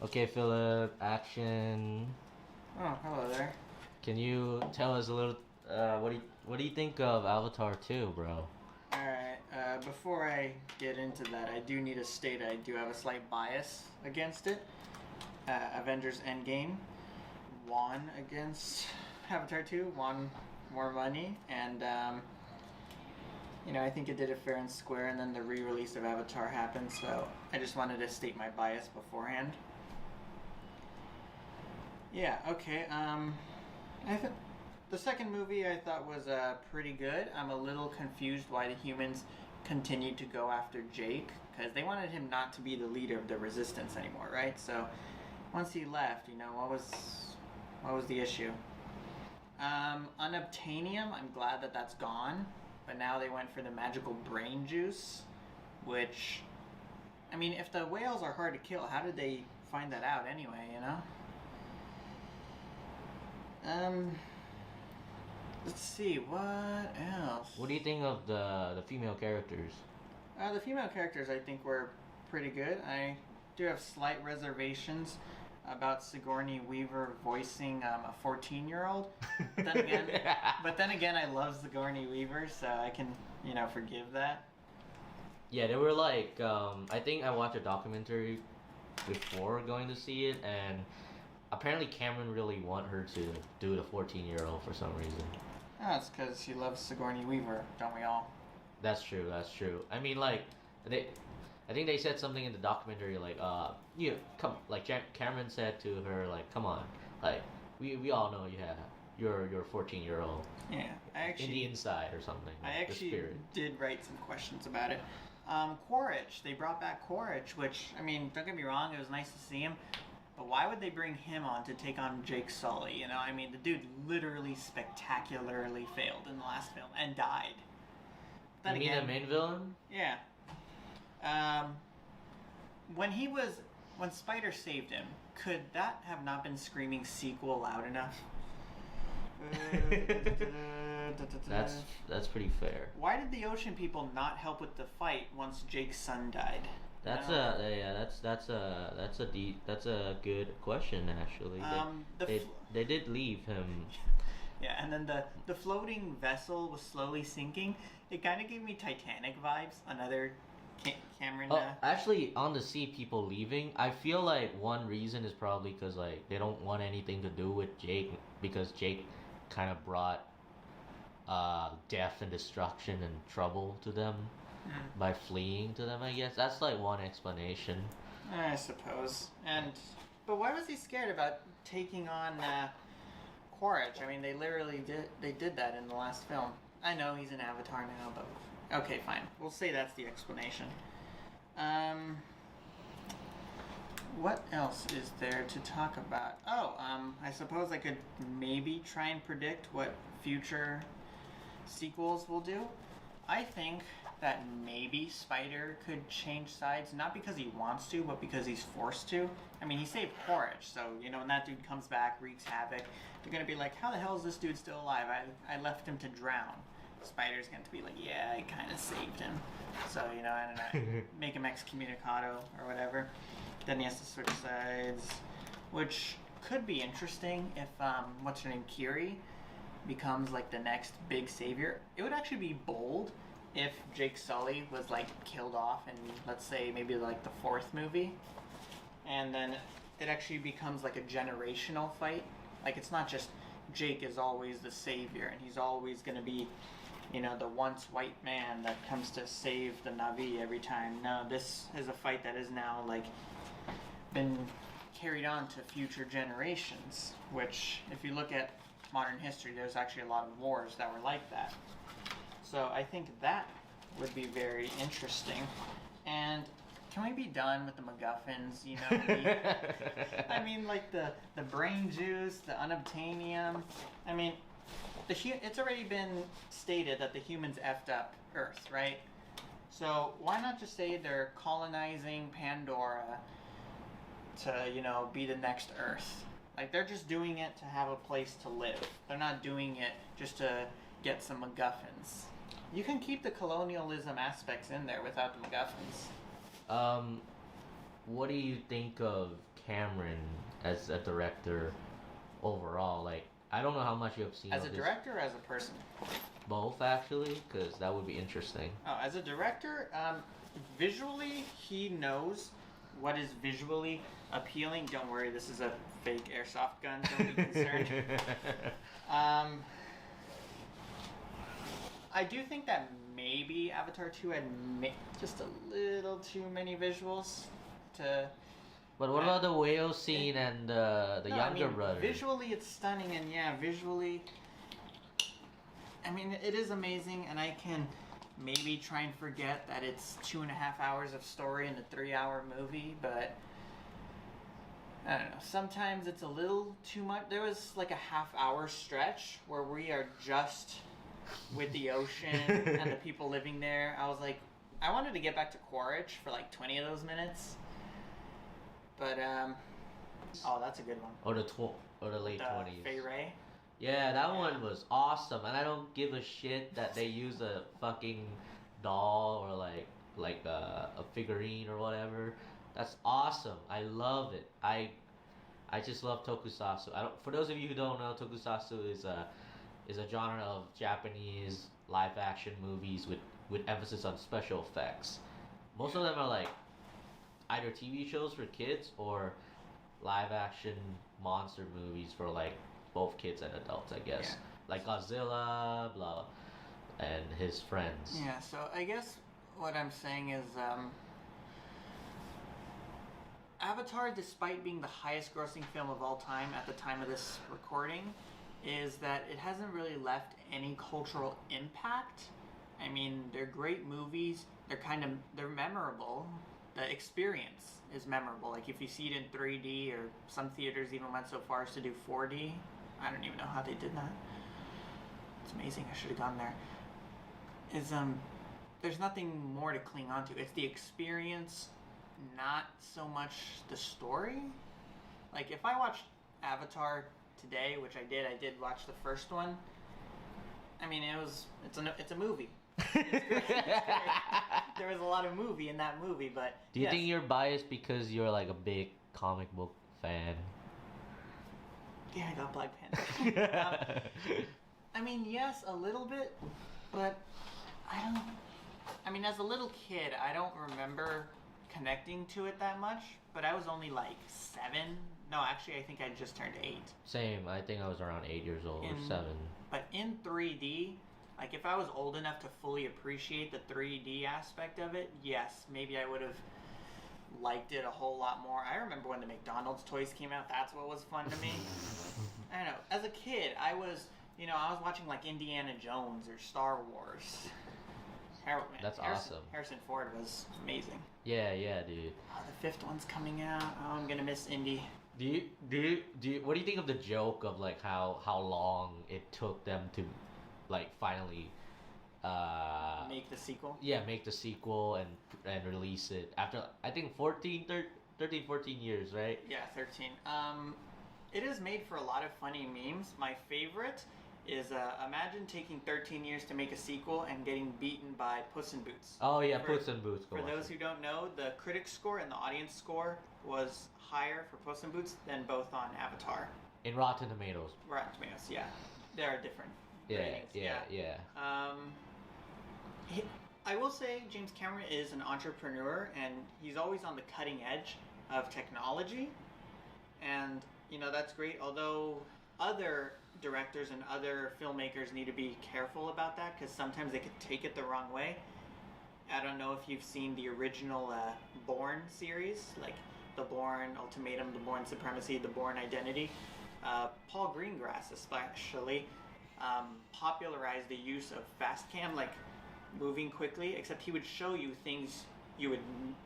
Okay, Philip, action. Oh, hello there. Can you tell us a little? What do you think of Avatar 2, bro? Alright, before I get into that, I do need to state I do have a slight bias against it. Avengers Endgame won against Avatar 2, won more money, and, I think it did it fair and square, and then the re release of Avatar happened, so I just wanted to state my bias beforehand. Yeah, okay, I think. The second movie I thought was pretty good. I'm a little confused why the humans continued to go after Jake, because they wanted him not to be the leader of the resistance anymore, right? So once he left, what was the issue? Unobtainium, I'm glad that that's gone, but now they went for the magical brain juice, which, I mean, if the whales are hard to kill, how did they find that out anyway? Let's see, what else? What do you think of the female characters? The female characters I think were pretty good. I do have slight reservations about Sigourney Weaver voicing a 14-year-old. But then again, I love Sigourney Weaver, so I can, forgive that. Yeah, they were like, I think I watched a documentary before going to see it, and apparently Cameron really want her to do the 14-year-old for some reason. Oh, it's because she loves Sigourney Weaver, don't we all? That's true. I mean, like, I think they said something in the documentary, like, Cameron said to her, like, come on, like, we all know you're 14-year-old. Yeah, in the inside or something. I actually did write some questions about it. Quaritch, they brought back Quaritch, which, I mean, don't get me wrong, it was nice to see him. But why would they bring him on to take on Jake Sully? I mean, the dude literally spectacularly failed in the last film and died. Then you mean the main villain? Yeah. When Spider saved him, could that have not been screaming sequel loud enough? That's pretty fair. Why did the ocean people not help with the fight once Jake's son died? That's a good question actually. They did leave him. Yeah, and then the floating vessel was slowly sinking. It kind of gave me Titanic vibes. Another Cameron. Actually, on the sea, people leaving. I feel like one reason is probably because like they don't want anything to do with Jake, because Jake kind of brought death and destruction and trouble to them. By fleeing to them, I guess. That's like one explanation. I suppose. But why was he scared about taking on Quaritch? I mean, they literally did that in the last film. I know he's an Avatar now, but okay, fine. We'll say that's the explanation. What else is there to talk about? I suppose I could maybe try and predict what future sequels will do. I think that maybe Spider could change sides, not because he wants to, but because he's forced to. I mean, he saved Quaritch, so, when that dude comes back, wreaks havoc, they're going to be like, how the hell is this dude still alive? I left him to drown. Spider's going to be like, yeah, I kind of saved him. So, I don't know, make him excommunicado or whatever. Then he has to switch sides, which could be interesting if, what's her name, Kiri becomes like the next big savior. It would actually be bold if Jake Sully was like killed off in, let's say, maybe like the fourth movie, and then it actually becomes like a generational fight. Like, it's not just Jake is always the savior and he's always going to be, the once white man that comes to save the Na'vi every time. No, this is a fight that is now like been carried on to future generations, which, if you look at modern history, there's actually a lot of wars that were like that. So I think that would be very interesting. And can we be done with the MacGuffins? I mean, like the brain juice, the unobtainium. I mean, it's already been stated that the humans effed up Earth, right? So why not just say they're colonizing Pandora to, be the next Earth? Like, they're just doing it to have a place to live. They're not doing it just to get some MacGuffins. You can keep the colonialism aspects in there without the MacGuffins. What do you think of Cameron as a director overall. Like, I don't know how much you have seen As of a his- director or as a person? both actually, because that would be interesting. Oh, as a director, visually, he knows what is visually appealing. Don't worry, this is a fake airsoft gun. Don't be concerned. I do think that maybe Avatar 2 had just a little too many visuals to... But what about the whale scene and the No, younger I mean, brother? Visually, it's stunning, and yeah, visually... I mean, it is amazing, and I can maybe try and forget that it's 2.5 hours of story in a 3-hour movie, but... I don't know. Sometimes it's a little too much. There was like a half-hour stretch where we are just with the ocean and the people living there. I was like, I wanted to get back to Quaritch for like 20 of those minutes. But, oh, that's a good one. Or the late 20s. Fay Ray. Yeah, that one was awesome, and I don't give a shit that they use a fucking doll or like a figurine or whatever. That's awesome. I love it. I just love tokusatsu. For those of you who don't know, tokusatsu is a genre of Japanese live action movies with emphasis on special effects. Most of them are like either TV shows for kids or live action monster movies for like both kids and adults, I guess. Yeah. Like Godzilla, blah, and his friends. Yeah, so I guess what I'm saying is, Avatar, despite being the highest grossing film of all time at the time of this recording, is that it hasn't really left any cultural impact. I mean, they're great movies. They're memorable. The experience is memorable. Like, if you see it in 3D, or some theaters even went so far as to do 4D. I don't even know how they did that. It's amazing. I should have gone there. There's nothing more to cling on to. It's the experience, not so much the story. Like, if I watched Avatar today, which I did watch the first one. I mean, it's a movie. It's great. There was a lot of movie in that movie, but do you think you're biased because you're like a big comic book fan? Yeah, I got Black Panther. I mean, yes, a little bit, but I mean, as a little kid, I don't remember connecting to it that much, but I was only like 7. No, actually, I think I just turned 8. Same. I think I was around 8 years old or 7. But in 3D, like, if I was old enough to fully appreciate the 3D aspect of it, yes, maybe I would have liked it a whole lot more. I remember when the McDonald's toys came out. That's what was fun to me. I don't know. As a kid, I was watching like Indiana Jones or Star Wars. That's awesome. Harrison Ford was amazing. Yeah, dude. Oh, the 5th one's coming out. Oh, I'm gonna miss Indy. Do you what do you think of the joke of like how long it took them to like finally make the sequel? Yeah, make the sequel and release it after I think 14 years, right? Yeah, 13. It is made for a lot of funny memes. My favorite is imagine taking 13 years to make a sequel and getting beaten by Puss in Boots. Oh yeah, Puss in Boots. For those who don't know, the critic score and the audience score was higher for Puss in Boots than both on Avatar. In Rotten Tomatoes. Rotten Tomatoes, yeah. There are different ratings. Yeah. I will say James Cameron is an entrepreneur, and he's always on the cutting edge of technology. And, that's great, although other directors and other filmmakers need to be careful about that, because sometimes they could take it the wrong way. I don't know if you've seen the original Bourne series, like The Bourne Ultimatum, The Bourne Supremacy, The Bourne Identity. Paul Greengrass especially popularized the use of fast cam, like moving quickly, except he would show you things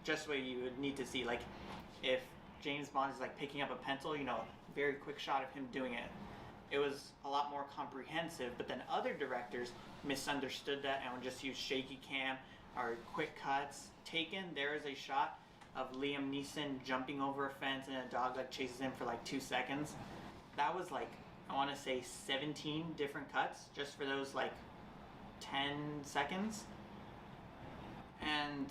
just what you would need to see. Like if James Bond is like picking up a pencil, very quick shot of him doing it. It was a lot more comprehensive, but then other directors misunderstood that and would just use shaky cam or quick cuts. Taken, there is a shot of Liam Neeson jumping over a fence and a dog like chases him for like 2 seconds. That was like, I want to say 17 different cuts just for those like 10 seconds. And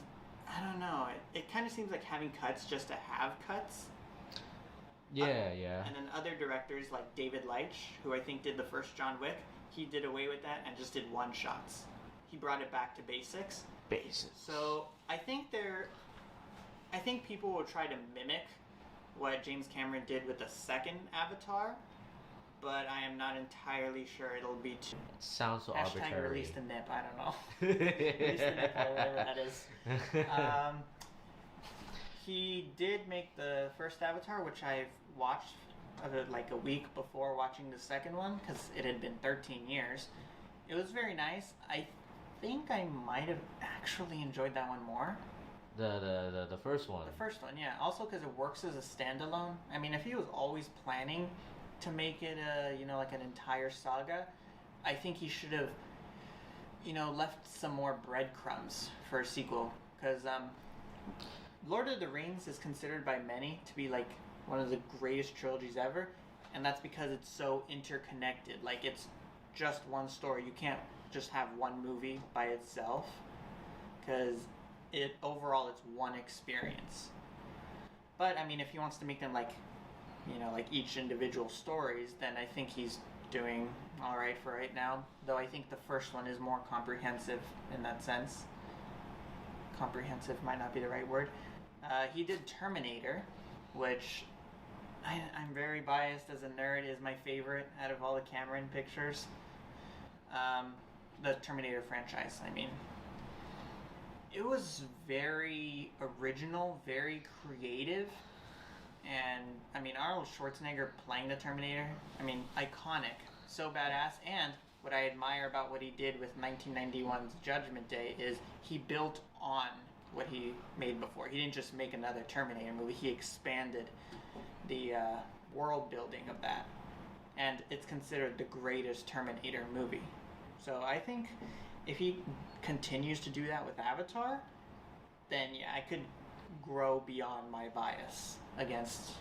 I don't know, it kind of seems like having cuts just to have cuts. Yeah, yeah. And then other directors like David Leitch, who I think did the first John Wick, he did away with that and just did one shots. He brought it back to basics. Basics. So I think people will try to mimic what James Cameron did with the second Avatar, but I am not entirely sure it'll be too. Sounds so Hashtag arbitrary. release the nip. I don't know. Release the nip, or whatever that is. He did make the first Avatar, which I've watched like a week before watching the second one because it had been 13 years. It was very nice. I think I might have actually enjoyed that one more. The first one. The first one, yeah. Also because it works as a standalone. I mean, if he was always planning to make it like an entire saga, I think he should have left some more breadcrumbs for a sequel. Because Lord of the Rings is considered by many to be like one of the greatest trilogies ever, and that's because it's so interconnected. Like, it's just one story. You can't just have one movie by itself, because overall it's one experience. But I mean, if he wants to make them like each individual stories, then I think he's doing all right for right now. Though I think the first one is more comprehensive in that sense. Comprehensive might not be the right word. He did Terminator, which I'm very biased as a nerd, is my favorite out of all the Cameron pictures. The Terminator franchise, I mean. It was very original, very creative, and I mean, Arnold Schwarzenegger playing the Terminator, I mean, iconic, so badass. And what I admire about what he did with 1991's Judgment Day is he built on what he made before. He didn't just make another Terminator movie, he expanded the world building of that. And it's considered the greatest Terminator movie. So I think if he continues to do that with Avatar, then yeah, I could grow beyond my bias against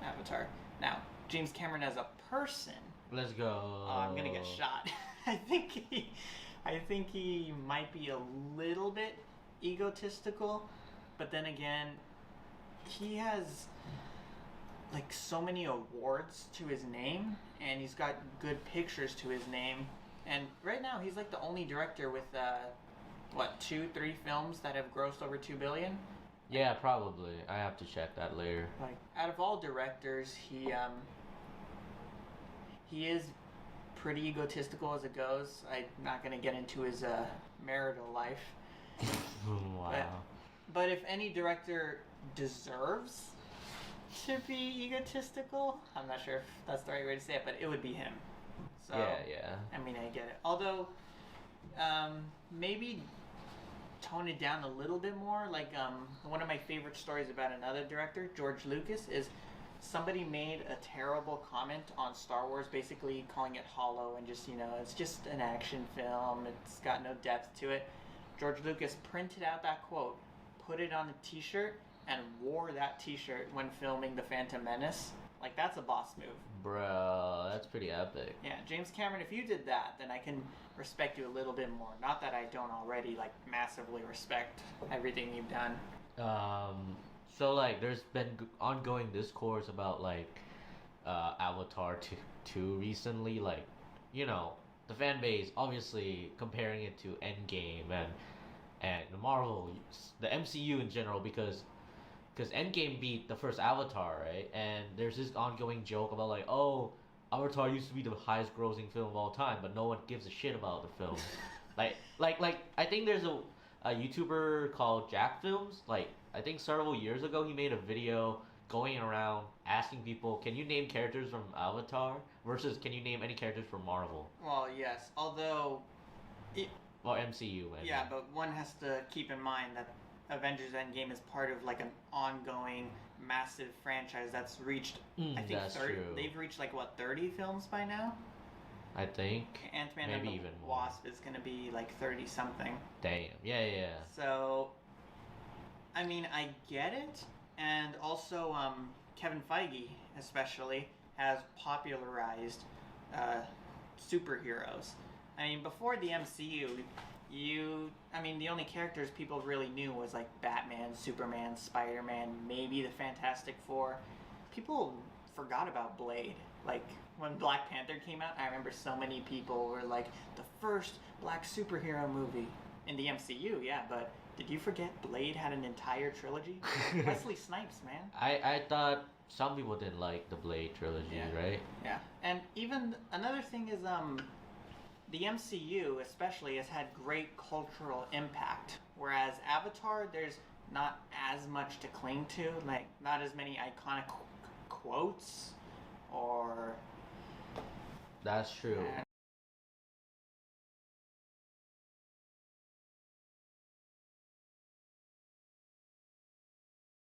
Avatar. Now, James Cameron as a person, Let's go. I'm gonna get shot. I think he might be a little bit egotistical, but then again, he has like so many awards to his name, and he's got good pictures to his name. And right now, he's like the only director with 2-3 films that have grossed over $2 billion. Yeah, probably. I have to check that later. Like, out of all directors, he is pretty egotistical as it goes. I'm not gonna get into his marital life. Wow. But if any director deserves to be egotistical, I'm not sure if that's the right way to say it, but it would be him. So, yeah. I mean, I get it. Although, maybe tone it down a little bit more. Like, one of my favorite stories about another director, George Lucas, is somebody made a terrible comment on Star Wars, basically calling it hollow and just, it's just an action film. It's got no depth to it. George Lucas printed out that quote, put it on a t-shirt, and wore that t-shirt when filming The Phantom Menace. Like, that's a boss move. Bro, that's pretty epic. Yeah, James Cameron, if you did that, then I can respect you a little bit more. Not that I don't already, like, massively respect everything you've done. So, like, there's been ongoing discourse about, like, Avatar 2 recently. Like, the fan base, obviously, comparing it to Endgame and the Marvel, the MCU in general, because Endgame beat the first Avatar, right? And there's this ongoing joke about like, oh, Avatar used to be the highest grossing film of all time, but no one gives a shit about the film. like I think there's a YouTuber called Jack Films. Like, I think several years ago he made a video going around asking people, can you name characters from Avatar versus can you name any characters from Marvel? Well, yes, although Or MCU, maybe. Yeah, but one has to keep in mind that Avengers Endgame is part of like an ongoing massive franchise that's reached I think that's 30 true. They've reached like 30 films by now? I think Ant-Man maybe and the even more. Wasp is going to be like 30 something. Damn. Yeah. So I mean, I get it, and also Kevin Feige especially has popularized superheroes. I mean, before the MCU, the only characters people really knew was like Batman, Superman, Spider-Man, maybe the Fantastic Four. People forgot about Blade. Like when Black Panther came out, I remember so many people were like, the first black superhero movie in the MCU. Yeah, but did you forget Blade had an entire trilogy? Wesley Snipes, man. I thought some people didn't like the Blade trilogy, right? Yeah, and even another thing is the MCU especially has had great cultural impact, whereas Avatar, there's not as much to cling to, like not as many iconic quotes or That's true.